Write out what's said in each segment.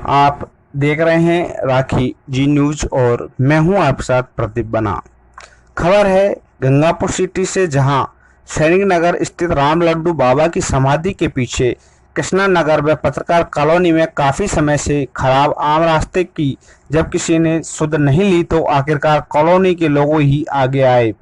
आप देख रहे हैं राखी जी न्यूज और मैं हूं आपके साथ प्रदीप बना। खबर है गंगापुर सिटी से, जहां सैनिक नगर स्थित राम लड्डू बाबा की समाधि के पीछे कृष्णा नगर में पत्रकार कॉलोनी में काफी समय से खराब आम रास्ते की जब किसी ने सुध नहीं ली तो आखिरकार कॉलोनी के लोगों ही आगे आए।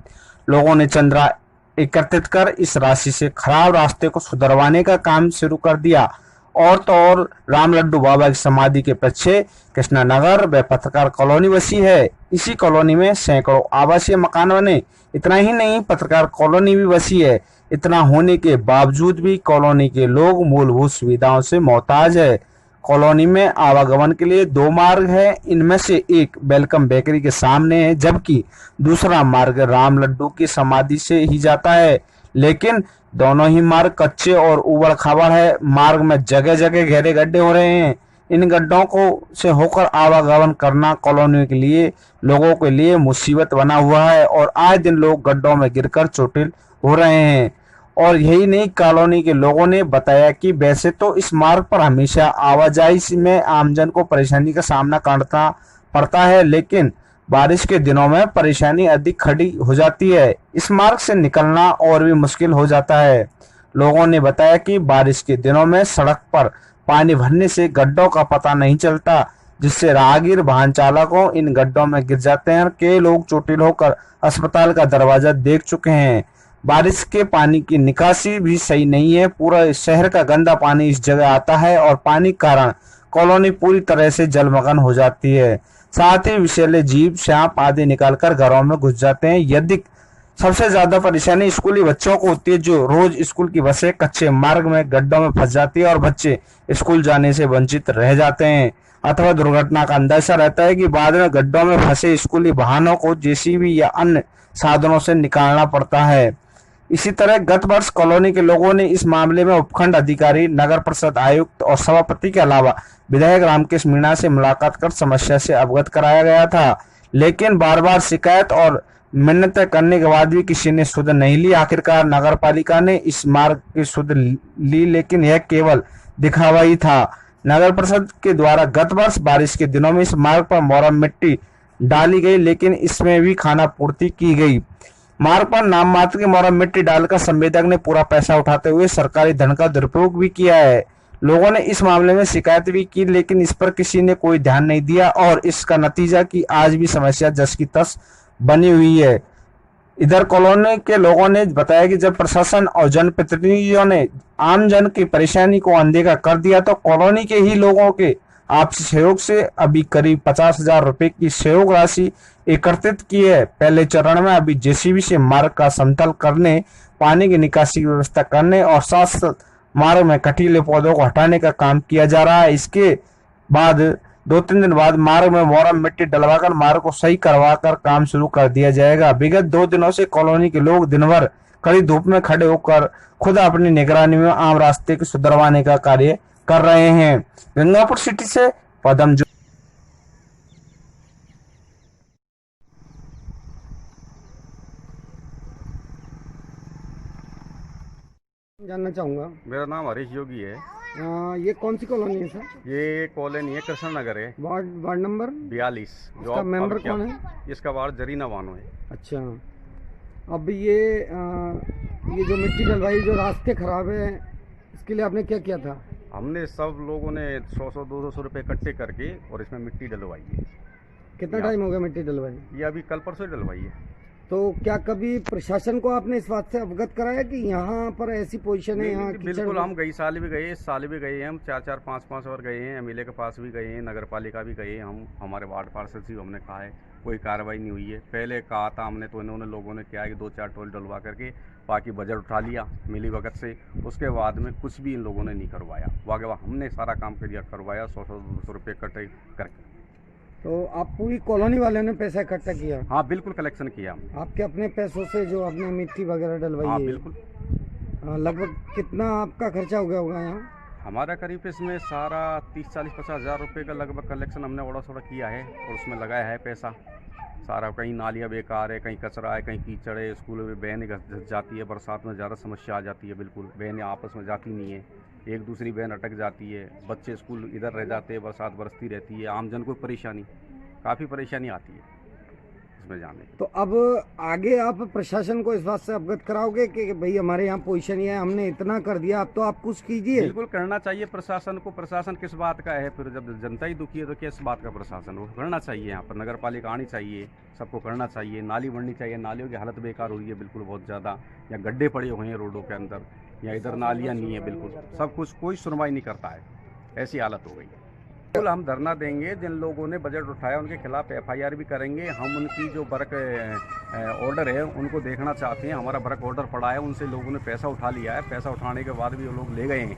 लोगों ने चंदा एकत्रित कर इस राशि से खराब रास्ते को सुधरवाने का काम शुरू कर दिया। और तो और राम लड्डू बाबा की समाधि के पीछे कृष्णा नगर व पत्रकार कॉलोनी बसी है। इसी कॉलोनी में सैकड़ों आवासीय मकान बने। इतना ही नहीं, पत्रकार कॉलोनी भी बसी है। इतना होने के बावजूद भी कॉलोनी के लोग मूलभूत सुविधाओं से मोहताज है। कॉलोनी में आवागमन के लिए दो मार्ग है। इनमें से एक वेलकम बेकरी के सामने है, जबकि दूसरा मार्ग राम लड्डू की समाधि से ही जाता है। लेकिन दोनों ही मार्ग कच्चे और उबड़ खाबड़ है। मार्ग में जगह जगह गहरे गड्ढे हो रहे हैं। इन गड्ढों को से होकर आवागमन करना कॉलोनी के लिए लोगों के लिए मुसीबत बना हुआ है और आए दिन लोग गड्ढों में गिरकर चोटिल हो रहे हैं। और यही नहीं, कॉलोनी के लोगों ने बताया कि वैसे तो इस मार्ग पर हमेशा आवाजाही में आमजन को परेशानी का सामना करना पड़ता है, लेकिन बारिश के दिनों में परेशानी अधिक खड़ी हो जाती है। इस मार्ग से निकलना और भी मुश्किल हो जाता है। लोगों ने बताया कि बारिश के दिनों में सड़क पर पानी भरने से गड्ढों का पता नहीं चलता, जिससे राहगीर वाहन चालकों इन गड्ढों में गिर जाते हैं। कई लोग चोटिल होकर अस्पताल का दरवाजा देख चुके हैं। बारिश के पानी की निकासी भी सही नहीं है। पूरा शहर का गंदा पानी इस जगह आता है और पानी के कारण कॉलोनी पूरी तरह से जलमग्न हो जाती है। साथ ही विषैले जीव, सांप आदि निकालकर घरों में घुस जाते हैं। यदि सबसे ज्यादा परेशानी स्कूली बच्चों को होती है, जो रोज स्कूल की बसें कच्चे मार्ग में गड्ढों में फंस जाती है और बच्चे स्कूल जाने से वंचित रह जाते हैं। अथवा दुर्घटना का अंदेशा रहता है कि बाद में गड्ढों में फंसे स्कूली वाहनों को जेसीबी या अन्य साधनों से निकालना पड़ता है। इसी तरह गत वर्ष कॉलोनी के लोगों ने इस मामले में उपखंड अधिकारी, नगर परिषद आयुक्त और सभापति के अलावा विधायक रामकेश मीणा से मुलाकात कर समस्या से अवगत कराया गया था, लेकिन बार बार शिकायत और मिन्नतें करने के बाद भी किसी ने सुध नहीं ली। आखिरकार नगर पालिका ने इस मार्ग की सुध ली, लेकिन यह केवल दिखावा ही था। नगर परिषद के द्वारा गत वर्ष बारिश के दिनों में इस मार्ग पर मोरम मिट्टी डाली गई, लेकिन इसमें भी खाना पूर्ति की गई। मार्ग पर नाम मात्र की मोरम मिट्टी डालकर संवेदक ने पूरा पैसा उठाते हुए सरकारी धन का दुरुपयोग भी किया है। लोगों ने इस मामले में शिकायत भी की, लेकिन इस पर किसी ने कोई ध्यान नहीं दिया और इसका नतीजा कि आज भी समस्या जस की तस बनी हुई है। इधर कॉलोनी के लोगों ने बताया कि जब प्रशासन और जनप्रतिनिधियों ने आमजन की परेशानी को अनदेखा कर दिया तो कॉलोनी के ही लोगों के आपसी सहयोग से अभी करीब 50,000 रुपए की सहयोग राशि एकत्रित की है। पहले चरण में अभी जेसीबी से मार्ग का समतल करने, पानी की निकासी की व्यवस्था करने और साथ साथ मार्ग में कटीले पौधों को हटाने का काम किया जा रहा है। इसके बाद 2-3 दिन बाद मार्ग में मोरम मिट्टी डलवाकर मार्ग को सही करवाकर काम शुरू कर दिया जाएगा। विगत 2 दिनों से कॉलोनी के लोग दिन भर कड़ी धूप में खड़े होकर खुद अपनी निगरानी में आम रास्ते को सुधरवाने का कार्य कर रहे हैं। गंगापुर सिटी से पदम जानना चाहूँगा। मेरा नाम हरीश योगी है। ये कौन सी कॉलोनी है सर? ये कॉलोनी है, कृष्ण नगर है, वार्ड नंबर 42। इसका मेंबर कौन है? इसका वार्ड जरीना बानो है। अच्छा, अब ये जो मिट्टी डलवाई, जो रास्ते खराब है, इसके लिए आपने क्या किया था? हमने सब लोगों ने 100-100 200 रुपये इकट्ठे करके और इसमें मिट्टी डलवाई है। कितना टाइम हो गया मिट्टी डलवाई? ये अभी कल परसों ही डलवाई है। तो क्या कभी प्रशासन को आपने इस बात से अवगत कराया कि यहाँ पर ऐसी पोजीशन है? यहाँ बिल्कुल, हम गई साल भी गए, इस साल भी गए हैं, हम 4-4 5-5 बार गए हैं। एमएलए के पास भी गए हैं, नगर पालिका भी गए हैं, हम हमारे वार्ड पार्षद से हमने कहा है, कोई कार्रवाई नहीं हुई है। पहले कहा था हमने, तो इन्होंने लोगों ने क्या है कि 2-4 टोल डलवा करके बाकी बजट उठा लिया मिली भगत से। उसके बाद में कुछ भी इन लोगों ने नहीं करवाया। वागे हमने सारा काम करवाया 100-100 200 रुपये इकट्ठे करके। तो आप पूरी कॉलोनी वाले ने पैसा इकट्ठा किया? हाँ बिल्कुल, कलेक्शन किया आपके अपने पैसों से, जो आपने मिट्टी वगैरह डलवाई हाँ है? बिल्कुल। लगभग कितना आपका खर्चा हो गया होगा यहाँ? हमारा करीब इसमें सारा 30-40-50 हज़ार रुपये का लगभग कलेक्शन हमने थोड़ा थोड़ा किया है और उसमें लगाया है पैसा सारा। कहीं नालियाँ बेकार है, कहीं कचरा है, कहीं कीचड़ है, स्कूल में बहनें घस जाती है, बरसात में ज़्यादा समस्या आ जाती है। बिल्कुल बहनें आपस में जाती नहीं है, एक दूसरी वैन अटक जाती है, बच्चे स्कूल इधर रह जाते हैं, बरसात बरसती रहती है, आमजन को परेशानी, काफ़ी परेशानी आती है इसमें जाने की। तो अब आगे आप प्रशासन को इस बात से अवगत कराओगे कि भाई हमारे यहाँ पोजीशन ये है, हमने इतना कर दिया, अब तो आप कुछ कीजिए। बिल्कुल करना चाहिए प्रशासन को। प्रशासन किस बात का है फिर, जब जनता ही दुखी है तो किस बात का प्रशासन, वो करना चाहिए। यहाँ पर नगर पालिका आनी चाहिए, सबको करना चाहिए। नाली बननी चाहिए, नालियों की हालत बेकार हुई है बिल्कुल बहुत ज़्यादा, या गड्ढे पड़े हुए हैं रोडों के अंदर, या इधर नालियाँ नहीं है बिल्कुल, सब कुछ कोई सुनवाई नहीं करता है, ऐसी हालत हो गई है। बिल्कुल हम धरना देंगे, जिन लोगों ने बजट उठाया उनके खिलाफ FIR भी करेंगे। हम उनकी जो वर्क ऑर्डर है उनको देखना चाहते हैं। हमारा वर्क ऑर्डर पड़ा है, उनसे लोगों ने पैसा उठा लिया है, पैसा उठाने के बाद भी वो लोग ले गए हैं,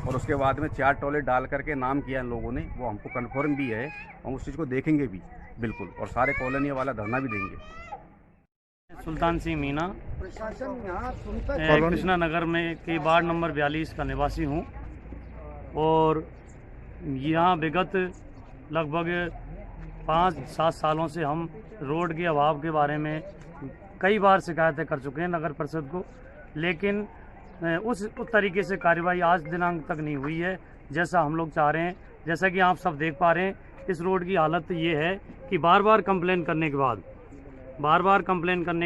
और उसके बाद में 4 टॉयलेट डाल करके नाम किया इन लोगों ने, वो हमको कन्फर्म भी है, हम उस चीज़ को देखेंगे भी बिल्कुल, और सारे कॉलोनी वाला धरना भी देंगे। सुल्तान सिंह मीना, प्रशासन यहाँ सुनता कृष्णा नगर में के वार्ड नंबर 42 का निवासी हूँ, और यहाँ विगत लगभग 5-7 सालों से हम रोड के अभाव के बारे में कई बार शिकायतें कर चुके हैं नगर परिषद को, लेकिन उस तरीके से कार्रवाई आज दिनांक तक नहीं हुई है जैसा हम लोग चाह रहे हैं। जैसा कि आप सब देख पा रहे हैं, इस रोड की हालत ये है कि बार बार कंप्लेन करने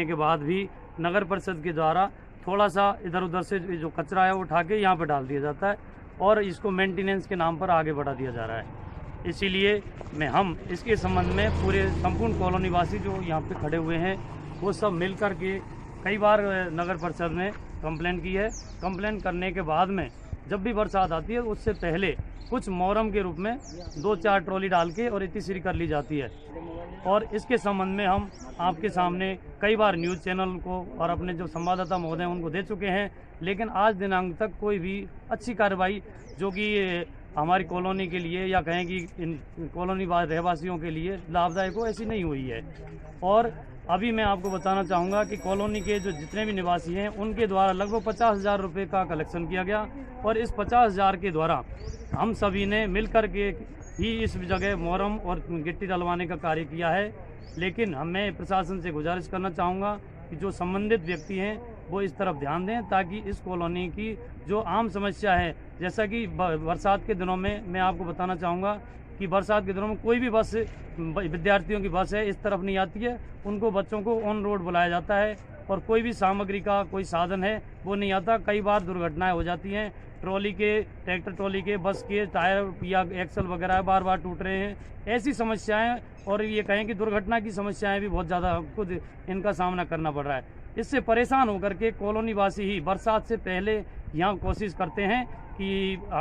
के बाद भी नगर परिषद के द्वारा थोड़ा सा इधर उधर से जो कचरा है वो उठा के यहाँ पर डाल दिया जाता है, और इसको मेंटेनेंस के नाम पर आगे बढ़ा दिया जा रहा है। इसीलिए हम इसके संबंध में पूरे संपूर्ण कॉलोनी वासी जो यहाँ पे खड़े हुए हैं, वो सब मिल कर के कई बार नगर परिषद में कंप्लेंट की है। कंप्लेंट करने के बाद में जब भी बरसात आती है उससे पहले कुछ मोहर्रम के रूप में 2-4 ट्रॉली डाल के और इतिश्री कर ली जाती है, और इसके संबंध में हम आपके सामने कई बार न्यूज़ चैनल को और अपने जो संवाददाता महोदय उनको दे चुके हैं, लेकिन आज दिनांक तक कोई भी अच्छी कार्रवाई जो कि हमारी कॉलोनी के लिए या कहें कि इन कॉलोनी रहवासियों के लिए लाभदायक हो, ऐसी नहीं हुई है। और अभी मैं आपको बताना चाहूँगा कि कॉलोनी के जो जितने भी निवासी हैं उनके द्वारा लगभग 50,000 रुपये का कलेक्शन किया गया, और इस 50,000 के द्वारा हम सभी ने मिल कर के ही इस जगह मोहर्रम और गिट्टी डलवाने का कार्य किया है। लेकिन मैं प्रशासन से गुजारिश करना चाहूँगा कि जो संबंधित व्यक्ति हैं वो इस तरफ ध्यान दें, ताकि इस कॉलोनी की जो आम समस्या है, जैसा कि बरसात के दिनों में मैं आपको बताना चाहूँगा कि बरसात के दिनों में कोई भी बस, विद्यार्थियों की बस है, इस तरफ नहीं आती है, उनको बच्चों को ऑन रोड बुलाया जाता है, और कोई भी सामग्री का कोई साधन है वो नहीं आता। कई बार दुर्घटनाएं हो जाती हैं, ट्रॉली के, ट्रैक्टर ट्रॉली के, बस के टायर या एक्सल वगैरह बार बार टूट रहे हैं, ऐसी समस्याएं, और ये कहें कि दुर्घटना की समस्याएं भी बहुत ज़्यादा खुद इनका सामना करना पड़ रहा है। इससे परेशान होकर के कॉलोनी वासी ही बरसात से पहले यहाँ कोशिश करते हैं कि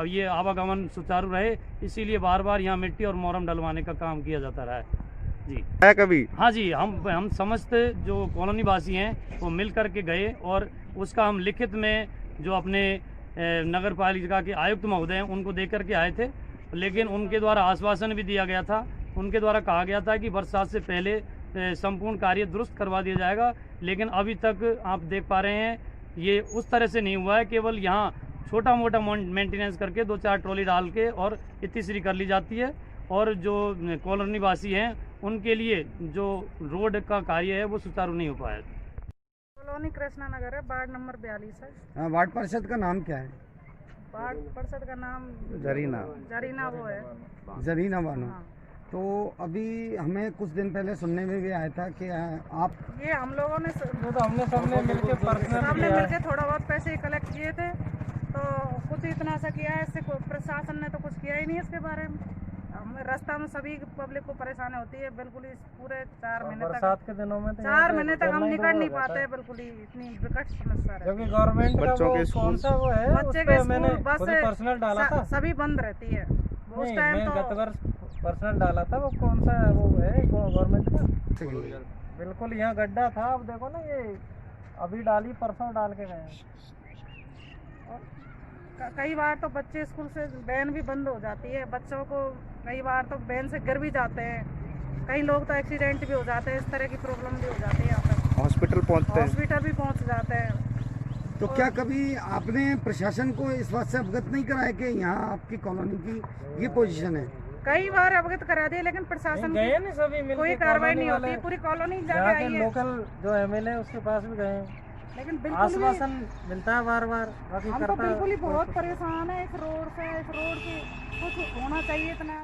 ये आवागमन सुचारू रहे, इसीलिए बार बार यहाँ मिट्टी और मोहर्रम डलवाने का काम किया जाता रहा है। जी है कभी? हाँ जी, हम समस्त जो कॉलोनी वासी हैं वो मिल कर के गए, और उसका हम लिखित में जो अपने नगर पालिका के आयुक्त महोदय हैं उनको दे कर के आए थे, लेकिन उनके द्वारा आश्वासन भी दिया गया था, उनके द्वारा कहा गया था कि बरसात से पहले संपूर्ण कार्य दुरुस्त करवा दिया जाएगा, लेकिन अभी तक आप देख पा रहे हैं ये उस तरह से नहीं हुआ है। केवल यहाँ छोटा मोटा मेंटेनेंस करके 2-4 ट्रॉली डाल के और इतिश्री कर ली जाती है, और जो कॉलोनी वासी हैं उनके लिए जो रोड का कार्य है वो सुचारू नहीं हो पाया। कॉलोनी कृष्णा नगर है, वार्ड नंबर 42 है। वार्ड परिषद का नाम क्या है? वार्ड परिषद का नाम जरीना वो है, जरीना बानो। हाँ। तो अभी हमें कुछ दिन पहले सुनने में भी आया था कि आप, ये हम लोगों ने सबने मिलके थोड़ा बहुत पैसे कलेक्ट किए थे, तो कुछ इतना सा किया है, इससे प्रशासन ने तो कुछ किया ही नहीं इसके बारे में। रास्ता में सभी पब्लिक को परेशानी होती है, बिल्कुल इस पूरे 4 महीने तक, के दिनों में 4 महीने तक हम निकल नहीं पाते, बिल्कुल ही इतनी विकट समस्या है। क्योंकि गवर्नमेंट का वो कौन सा वो है, बच्चे के मैंने स्कूल बस पर्सनल डाला था, सभी बंद रहती है उस नहीं, टाइम मैं तो। गत वर्ष पर्सनल डाला था, वो कौन सा वो है गवर्नमेंट का, बिल्कुल यहाँ गड्ढा था। अब देखो ना, ये अभी डाली, परसों डाल के गए। कई बार तो बच्चे स्कूल से वैन भी बंद हो जाती है, बच्चों को कई बार तो वैन से गिर भी जाते हैं, कई लोग तो एक्सीडेंट भी हो जाते हैं, इस तरह की प्रॉब्लम भी हो जाती है। यहाँ पर हॉस्पिटल हॉस्पिटल भी पहुँच जाते हैं। तो क्या कभी आपने प्रशासन को इस बात से अवगत नहीं कराया कि यहाँ आपकी कॉलोनी की ये पोजीशन है? कई बार अवगत करा दिए, लेकिन प्रशासन गए नहीं सभी मिलके, कोई कार्रवाई नहीं होती, पूरी कॉलोनी जाके आई है। लोकल जो MLA उसके पास भी गए, लेकिन बिल्कुल आश्वासन मिलता है बार बार, बाकी हम तो करता बिल्कुल ही बहुत परेशान है इस रोड से। इस रोड की कुछ होना चाहिए इतना।